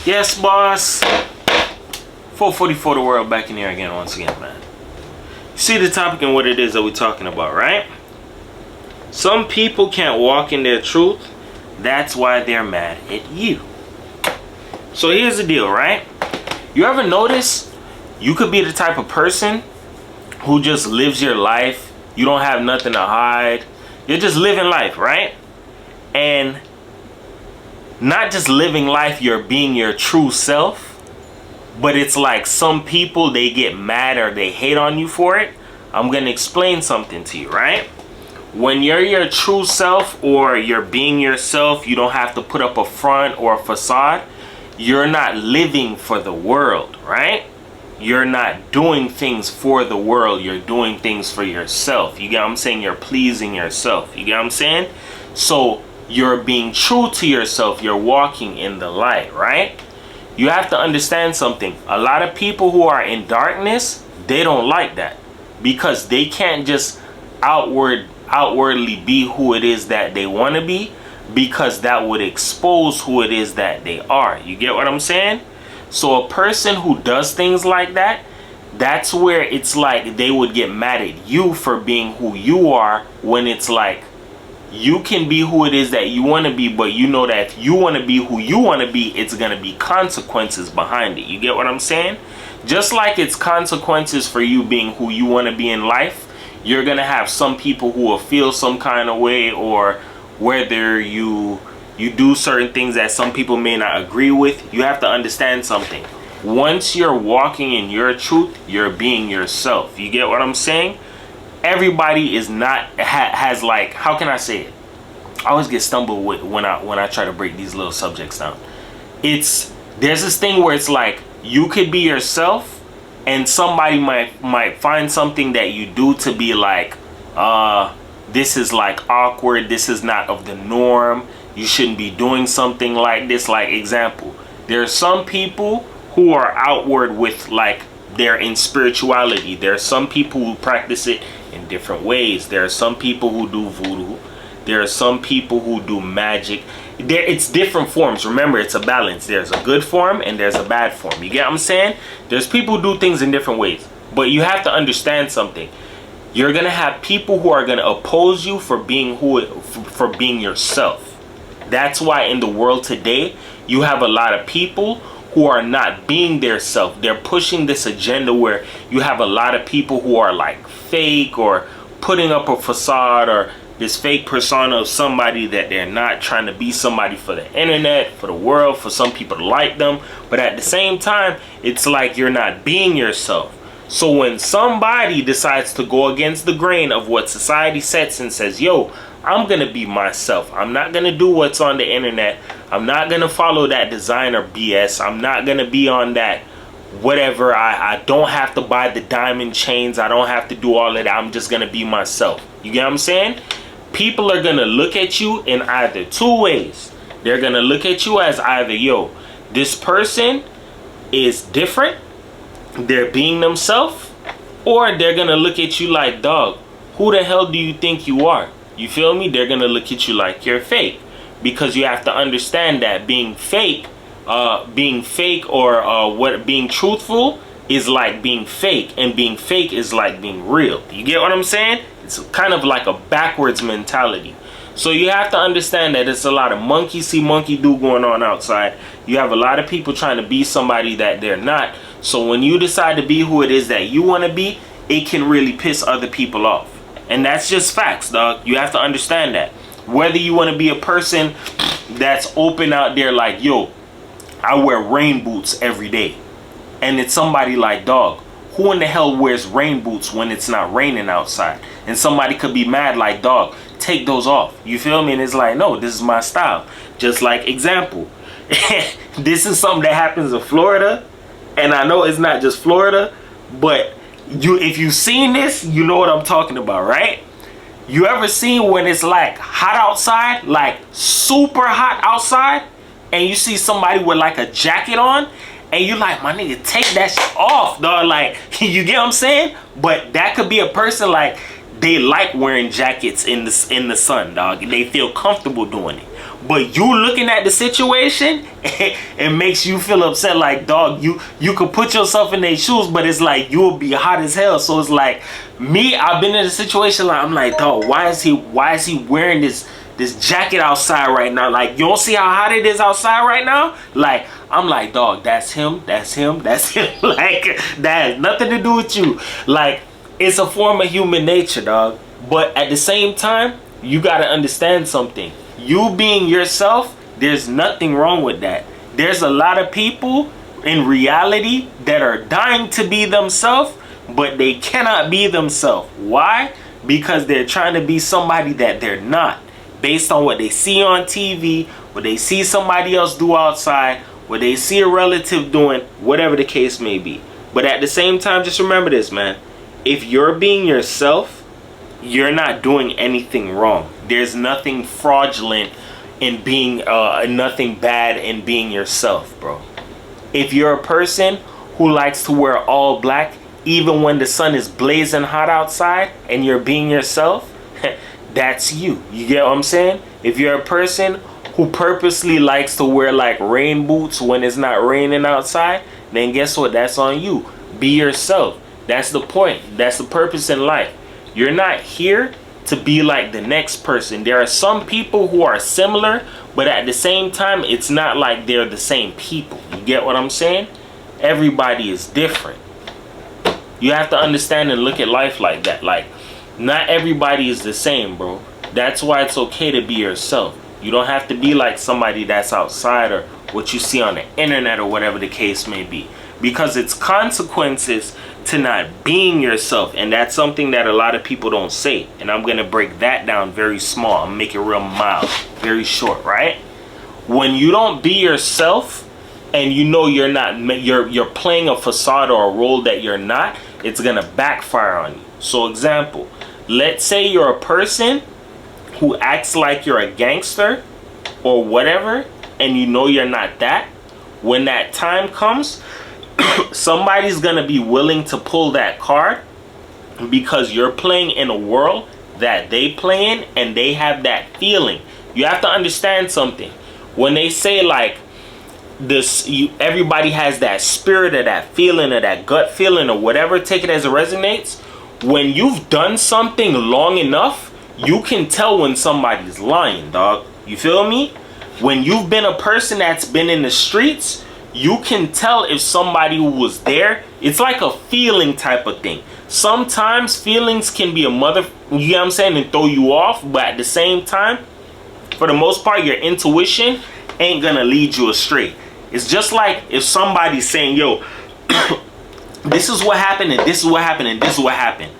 Yes, boss. 444 the world back in here again once again, man. See the topic and what it is that we're talking about, right? Some people can't walk in their truth. That's why they're mad at you. So here's the deal, right? You ever notice you could be the type of person who just lives your life. You don't have nothing to hide. You're just living life, right? And not just living life, you're being your true self. But it's like some people, they get mad or they hate on you for it. I'm going to explain something to you, right? When you're your true self or you're being yourself, you don't have to put up a front or a facade. You're not living for the world, right? You're not doing things for the world. You're doing things for yourself. You get what I'm saying? You're pleasing yourself. You get what I'm saying? So you're being true to yourself. You're walking in the light, right? You have to understand something. A lot of people who are in darkness, they don't like that because they can't just outwardly be who it is that they want to be, because that would expose who it is that they are. You get what I'm saying? So a person who does things like that, that's where it's like they would get mad at you for being who you are, when it's like you can be who it is that you want to be, but you know that if you want to be who you want to be, it's going to be consequences behind it. You get what I'm saying? Just like it's consequences for you being who you want to be in life, you're going to have some people who will feel some kind of way, or whether you do certain things that some people may not agree with. You have to understand something. Once you're walking in your truth, you're being yourself. You get what I'm saying? Everybody is not has like, how can I say it? I always get stumbled with when I try to break these little subjects down. There's this thing where it's like you could be yourself, and somebody might find something that you do to be like, this is like awkward. This is not of the norm. You shouldn't be doing something like this. Like example, there are some people who are outward with like they're in spirituality. There are some people who practice it in different ways. There are some people who do voodoo. There are some people who do magic. It's different forms. Remember, it's a balance. There's a good form and there's a bad form. You get what I'm saying? There's people who do things in different ways. But you have to understand something. You're gonna have people who are gonna oppose you for being for being yourself. That's why in the world today, you have a lot of people who are not being their self. They're pushing this agenda where you have a lot of people who are like fake, or putting up a facade, or this fake persona of somebody that they're not, trying to be somebody for the internet, for the world, for some people to like them. But at the same time, it's like you're not being yourself. So when somebody decides to go against the grain of what society sets and says, yo, I'm going to be myself. I'm not going to do what's on the internet. I'm not going to follow that designer BS. I'm not going to be on that whatever. I don't have to buy the diamond chains. I don't have to do all of that. I'm just going to be myself. You get what I'm saying? People are going to look at you in either two ways. They're going to look at you as either, yo, this person is different, they're being themselves, or they're going to look at you like, dog, who the hell do you think you are? You feel me? They're going to look at you like you're fake. Because you have to understand that being fake or being truthful is like being fake, and being fake is like being real. You get what I'm saying? It's kind of like a backwards mentality. So you have to understand that it's a lot of monkey see, monkey do going on outside. You have a lot of people trying to be somebody that they're not. So when you decide to be who it is that you want to be, it can really piss other people off. And that's just facts, dog. You have to understand that. Whether you want to be a person that's open out there like, yo, I wear rain boots every day. And it's somebody like, dog, who in the hell wears rain boots when it's not raining outside? And somebody could be mad like, dog, take those off. You feel me? And it's like, no, this is my style. Just like example. This is something that happens in Florida. And I know it's not just Florida, but if you've seen this, you know what I'm talking about, right? You ever seen when it's like hot outside, like super hot outside, and you see somebody with like a jacket on, and you like, my nigga, take that shit off, dog. Like, you get what I'm saying? But that could be a person like, they like wearing jackets in the sun, dog. They feel comfortable doing it. But you looking at the situation, it makes you feel upset. Like, dog, you could put yourself in their shoes, but it's like you'll be hot as hell. So it's like me, I've been in a situation like I'm like, dog, why is he wearing this jacket outside right now? Like, you don't see how hot it is outside right now? Like, I'm like, dog, that's him. Like, that has nothing to do with you. Like, it's a form of human nature, dog. But at the same time, you got to understand something. You being yourself, there's nothing wrong with that. There's a lot of people in reality that are dying to be themselves, but they cannot be themselves. Why? Because they're trying to be somebody that they're not, based on what they see on TV, what they see somebody else do outside, what they see a relative doing, whatever the case may be. But at the same time, just remember this, man. If you're being yourself, you're not doing anything wrong. There's nothing fraudulent in being, nothing bad in being yourself, bro. If you're a person who likes to wear all black, even when the sun is blazing hot outside, and you're being yourself, that's you. You get what I'm saying? If you're a person who purposely likes to wear like rain boots when it's not raining outside, then guess what? That's on you. Be yourself. That's the point. That's the purpose in life. You're not here to be like the next person. There are some people who are similar, but at the same time, it's not like they're the same people. You get what I'm saying? Everybody is different. You have to understand and look at life like that. Like, not everybody is the same, bro. That's why it's okay to be yourself. You don't have to be like somebody that's outside or what you see on the internet or whatever the case may be. Because it's consequences to not being yourself, and that's something that a lot of people don't say. And I'm gonna break that down very small. I'm gonna make it real mild, very short, right? When you don't be yourself, and you know you're not, you're playing a facade or a role that you're not, it's gonna backfire on you. So example, let's say you're a person who acts like you're a gangster or whatever, and you know you're not that. When that time comes, somebody's gonna be willing to pull that card because you're playing in a world that they play in, and they have that feeling. You have to understand something. When they say like this, everybody has that spirit or that feeling or that gut feeling or whatever, take it as it resonates. When you've done something long enough, you can tell when somebody's lying, dog. You feel me? When you've been a person that's been in the streets, you can tell if somebody who was there. It's like a feeling type of thing. Sometimes feelings can be a mother, you know what I'm saying, and throw you off. But at the same time, for the most part, your intuition ain't gonna lead you astray. It's just like if somebody's saying, yo, this is what happened, and this is what happened, and this is what happened.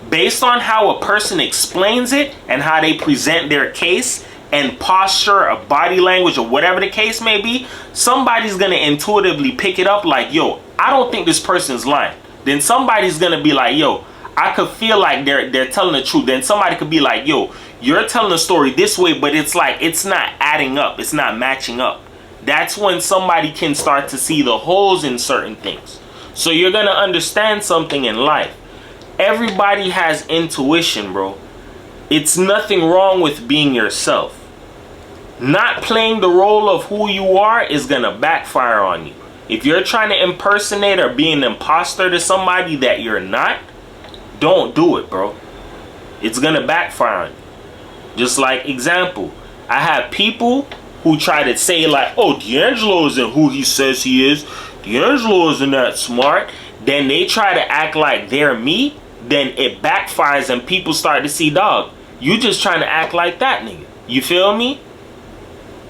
Based on how a person explains it and how they present their case and posture or body language or whatever the case may be, somebody's gonna intuitively pick it up like, yo, I don't think this person's lying. Then somebody's gonna be like, yo, I could feel like they're telling the truth. Then somebody could be like, yo, you're telling the story this way, but it's like it's not adding up, it's not matching up. That's when somebody can start to see the holes in certain things. So you're gonna understand something in life. Everybody has intuition, bro. It's nothing wrong with being yourself. Not playing the role of who you are is gonna backfire on you. If you're trying to impersonate or be an imposter to somebody that you're not, don't do it, bro. It's gonna backfire on you. Just like example, I have people who try to say like, oh, D'Angelo isn't who he says he is. D'Angelo isn't that smart. Then they try to act like they're me. Then it backfires and people start to see, dog, you just trying to act like that nigga. You feel me?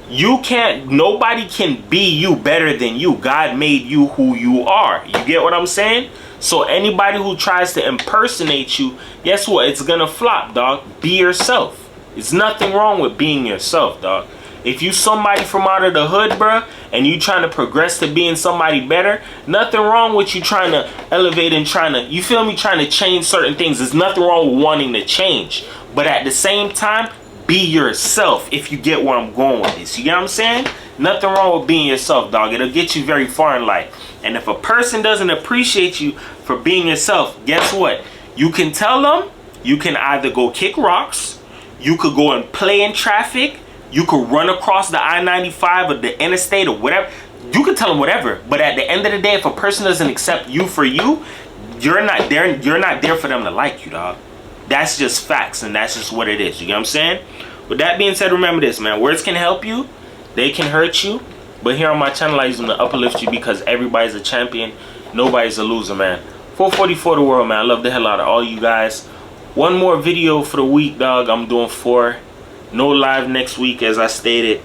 You can't, nobody can be you better than you. God made you who you are. You get what I'm saying? So anybody who tries to impersonate you, guess what? It's gonna flop, dog. Be yourself. There's nothing wrong with being yourself, dog. If you somebody from out of the hood, bruh, and you trying to progress to being somebody better, nothing wrong with you trying to elevate and trying to, you feel me, trying to change certain things. There's nothing wrong with wanting to change. But at the same time, be yourself, if you get where I'm going with this. You get what I'm saying? Nothing wrong with being yourself, dog. It'll get you very far in life. And if a person doesn't appreciate you for being yourself, guess what? You can tell them, you can either go kick rocks, you could go and play in traffic, You could run across the I-95 or the interstate or whatever. You can tell them whatever. But at the end of the day, if a person doesn't accept you for you, you're not there for them to like you, dog. That's just facts, and that's just what it is. You get what I'm saying? With that being said, remember this, man. Words can help you. They can hurt you. But here on my channel, I use them to uplift you because everybody's a champion. Nobody's a loser, man. 444 the world, man. I love the hell out of all you guys. One more video for the week, dog. I'm doing 4. No live next week, as I stated.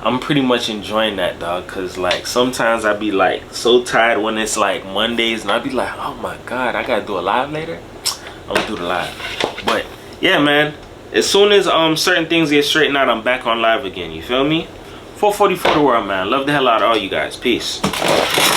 I'm pretty much enjoying that, dog, because like sometimes I be like so tired when it's like Mondays, and I be like, oh my god, I gotta do a live later. I'm gonna do the live. But yeah, man, as soon as certain things get straightened out, I'm back on live again. You feel me? 444 the world, man. Love the hell out of all you guys. Peace.